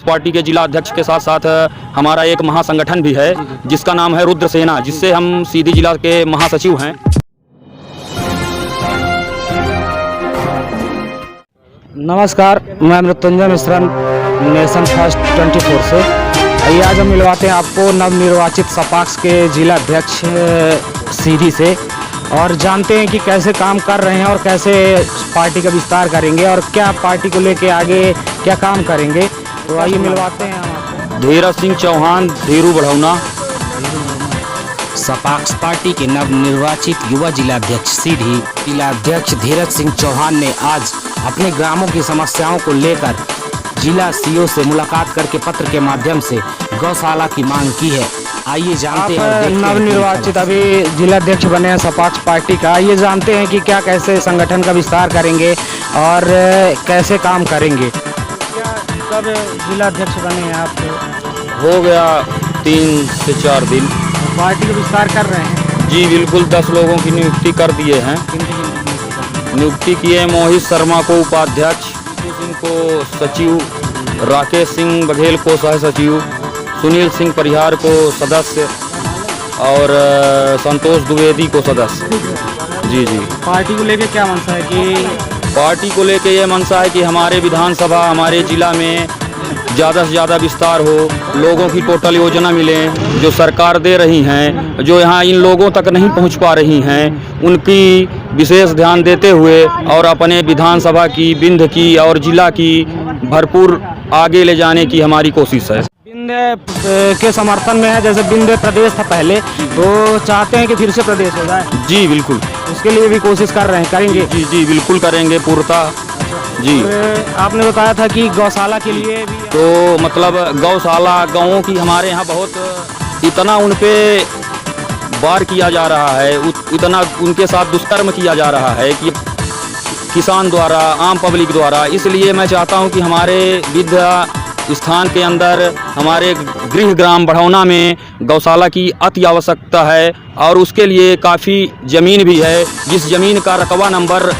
Party के जिला अध्यक्ष के साथ साथ हमारा एक महासंगठन भी है जिसका नाम है रुद्र सेना, जिससे हम सीधी जिला के महासचिव हैं। नमस्कार, मैं मृत्युंजय मिश्रा नेशन फर्स्ट 24 से। आइए आज हम मिलवाते हैं आपको नवनिर्वाचित सपाक्स के जिला अध्यक्ष सीधी से और जानते हैं कि कैसे काम कर रहे हैं और कैसे पार्टी का विस्तार करेंगे और क्या पार्टी को लेके आगे क्या काम करेंगे। तो आइए मिलवाते हैं हम आपको। धीरज सिंह चौहान, धीरू बढ़ौना। सपाक्स पार्टी के नवनिर्वाचित युवा जिलाध्यक्ष सीधी जिलाध्यक्ष धीरज सिंह चौहान ने आज अपने ग्रामों की समस्याओं को लेकर जिला सीओ से मुलाकात करके पत्र के माध्यम से गौशाला की मांग की है। आइए जानते हैं। नवनिर्वाचित अभी जिलाध्यक्ष बने हैं सपाक्स पार्टी का, आइए जानते हैं कि क्या कैसे संगठन का विस्तार करेंगे और कैसे काम करेंगे। कब जिलाध्यक्ष बने हैं आप? हो गया 3 से 4 दिन। पार्टी का विस्तार कर रहे हैं? जी बिल्कुल, 10 लोगों की नियुक्ति कर दिए हैं। नियुक्ति किए मोहित शर्मा को उपाध्यक्ष, सिंह को सचिव, राकेश सिंह बघेल को सह सचिव, सुनील सिंह परिहार को सदस्य और संतोष द्विवेदी को सदस्य। जी जी। पार्टी को लेके क्या मंशा है कि पार्टी को लेके ये मंशा है कि हमारे विधानसभा, हमारे जिला में ज़्यादा से ज़्यादा विस्तार हो, लोगों की टोटल योजना मिले जो सरकार दे रही हैं, जो यहाँ इन लोगों तक नहीं पहुँच पा रही हैं, उनकी विशेष ध्यान देते हुए और अपने विधानसभा की, बिंद की और जिला की भरपूर आगे ले जाने की हमारी कोशिश है। बिंद के समर्थन में है, जैसे बिंद प्रदेश था पहले, तो चाहते हैं कि फिर से प्रदेश हो जाए। जी बिल्कुल, उसके लिए भी कोशिश कर रहे हैं, करेंगे? जी जी बिल्कुल करेंगे पूर्णतः। जी। आपने बताया था कि गौशाला के लिए भी, तो मतलब गौशाला, गाँवों की हमारे यहाँ बहुत इतना उन पे वार किया जा रहा है, इतना उनके साथ दुष्कर्म किया जा रहा है कि किसान द्वारा, आम पब्लिक द्वारा। इसलिए मैं चाहता हूं कि हमारे विद्या स्थान के अंदर, हमारे गृह ग्राम बढ़ौना में गौशाला की अति आवश्यकता है और उसके लिए काफ़ी ज़मीन भी है, जिस ज़मीन का रकबा नंबर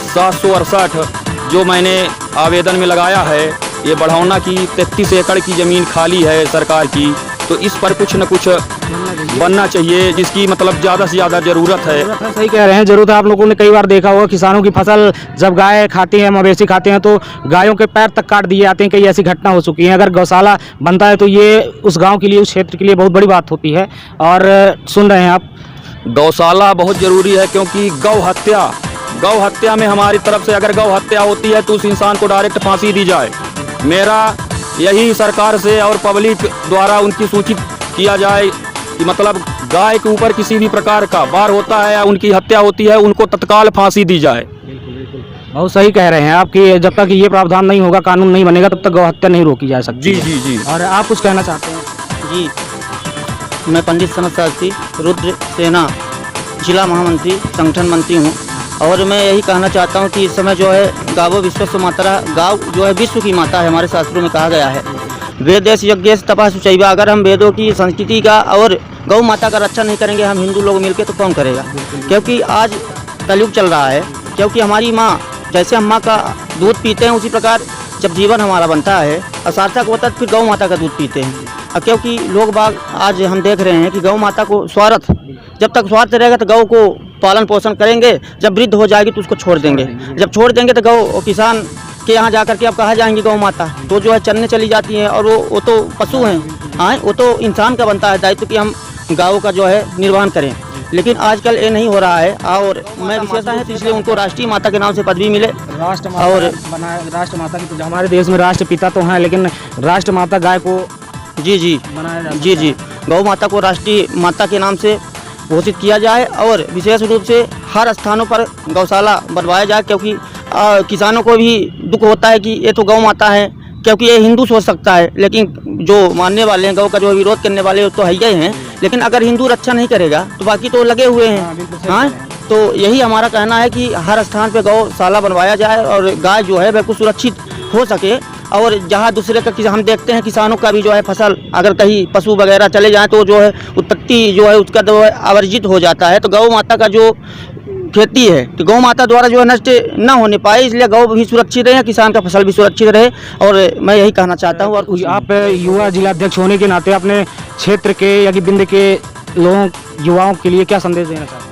768 जो मैंने आवेदन में लगाया है, ये बढ़ौना की 33 एकड़ की ज़मीन खाली है सरकार की। तो इस पर कुछ न कुछ बनना चाहिए, जिसकी मतलब ज़्यादा से ज़्यादा ज़रूरत है। सही कह रहे हैं, जरूरत है। आप लोगों ने कई बार देखा होगा किसानों की फसल जब गाय खाती है, मवेशी खाते हैं, तो गायों के पैर तक काट दिए जाते हैं। कई ऐसी घटना हो चुकी है। अगर गौशाला बनता है तो ये उस गाँव के लिए, उस क्षेत्र के लिए बहुत बड़ी बात होती है। और सुन रहे हैं आप, गौशाला बहुत ज़रूरी है क्योंकि गौ हत्या में हमारी तरफ से अगर गौ हत्या होती है तो उस इंसान को डायरेक्ट फांसी दी जाए। मेरा यही सरकार से और पब्लिक द्वारा उनकी सूचित किया जाए कि मतलब गाय के ऊपर किसी भी प्रकार का वार होता है या उनकी हत्या होती है, उनको तत्काल फांसी दी जाए। बहुत सही कह रहे हैं आप कि जब तक ये प्रावधान नहीं होगा, कानून नहीं बनेगा, तब तक गौ हत्या नहीं रोकी जा सकती। जी जी जी। और आप कुछ कहना चाहते हैं? जी, मैं पंडित सनत शास्त्री, रुद्र सेना जिला महामंत्री, संगठन मंत्री हूँ। और मैं यही कहना चाहता हूँ कि इस समय जो है गावो विश्वस्य मातरा, गाँव जो है विश्व की माता है, हमारे शास्त्रों में कहा गया है। वेदेश यज्ञेश तपः शुचैवा। अगर हम वेदों की, संस्कृति का और गौ माता का रक्षा नहीं करेंगे हम हिंदू लोग मिलकर, तो कौन करेगा? क्योंकि आज कलयुग चल रहा है। क्योंकि हमारी माँ, जैसे हम माँ का दूध पीते हैं, उसी प्रकार जब जीवन हमारा बनता है असार्थक होता है, तो फिर गौ माता का दूध पीते हैं। क्योंकि लोग बाग आज हम देख रहे हैं कि गौ माता को स्वार्थ, जब तक स्वार्थ रहेगा तो गौ को पालन पोषण करेंगे, जब वृद्ध हो जाएगी तो उसको छोड़ देंगे। जब छोड़ देंगे तो गौ किसान के यहाँ जाकर के अब कहाँ जाएंगी गौ माता? तो जो है चरने चली जाती हैं। और वो तो पशु हैं, हाँ, वो तो इंसान का बनता है दायित्व कि हम गाँव का जो है निर्वहन करें। लेकिन आजकल ये नहीं हो रहा है। और मैं विशेषता है तो इसलिए उनको राष्ट्रीय माता के नाम से पदवी मिले। राष्ट्रमाता और राष्ट्र माता की तो हमारे देश में राष्ट्रपिता तो हैं, लेकिन राष्ट्र माता गाय को जी जी बनाया जाता है। जी जी, गौ माता को राष्ट्रीय माता के नाम से घोषित किया जाए और विशेष रूप से हर स्थानों पर गौशाला बनवाया जाए। क्योंकि किसानों को भी दुख होता है कि ये तो गौ माता है, क्योंकि ये हिंदू सोच सकता है, लेकिन जो मानने वाले हैं, गौ का जो विरोध करने वाले तो है ही हैं। लेकिन अगर हिंदू रक्षा नहीं करेगा तो बाकी तो लगे हुए हैं। हाँ, तो यही हमारा कहना है कि हर स्थान पे गौशाला बनवाया जाए और गाय जो है बिल्कुल सुरक्षित हो सके। और जहाँ दूसरे का हम देखते हैं किसानों का भी जो है फसल, अगर कहीं पशु वगैरह चले जाएं तो जो है उत्पत्ति जो है उसका जो है आवर्जित हो जाता है। तो गौ माता का जो खेती है कि गौ माता द्वारा जो है नष्ट न होने पाए, इसलिए गौ भी सुरक्षित रहे, किसान का फसल भी सुरक्षित रहे। और मैं यही कहना चाहता हूँ। और आप युवा जिलाध्यक्ष होने के नाते अपने क्षेत्र के या कि बिंद के लोगों युवाओं के लिए क्या संदेश देना चाहते हैं?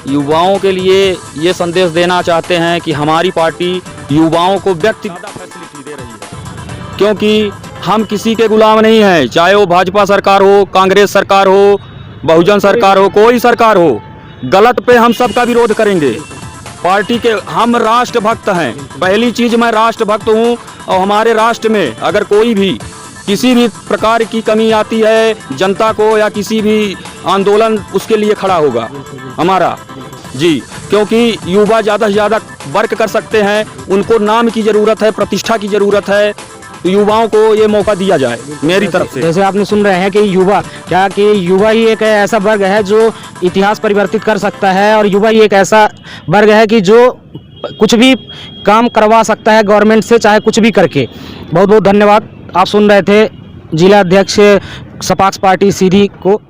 युवाओं के लिए ये संदेश देना चाहते हैं कि हमारी पार्टी युवाओं को व्यक्तिगत फैसिलिटी दे रही है, क्योंकि हम किसी के गुलाम नहीं हैं। चाहे वो भाजपा सरकार हो, कांग्रेस सरकार हो, बहुजन सरकार हो, कोई सरकार हो, गलत पे हम सबका विरोध करेंगे। पार्टी के हम राष्ट्रभक्त हैं। पहली चीज़, मैं राष्ट्रभक्त हूँ और हमारे राष्ट्र में अगर कोई भी किसी भी प्रकार की कमी आती है जनता को या किसी भी आंदोलन, उसके लिए खड़ा होगा हमारा जी। क्योंकि युवा ज़्यादा से ज़्यादा वर्क कर सकते हैं, उनको नाम की ज़रूरत है, प्रतिष्ठा की ज़रूरत है, तो युवाओं को ये मौका दिया जाए मेरी तरफ से। जैसे आपने सुन रहे हैं कि युवा ही एक ऐसा वर्ग है जो इतिहास परिवर्तित कर सकता है, और युवा ही एक ऐसा वर्ग है कि जो कुछ भी काम करवा सकता है गवर्नमेंट से, चाहे कुछ भी करके। बहुत बहुत धन्यवाद। आप सुन रहे थे जिला अध्यक्ष सपाक्स पार्टी सीधी को।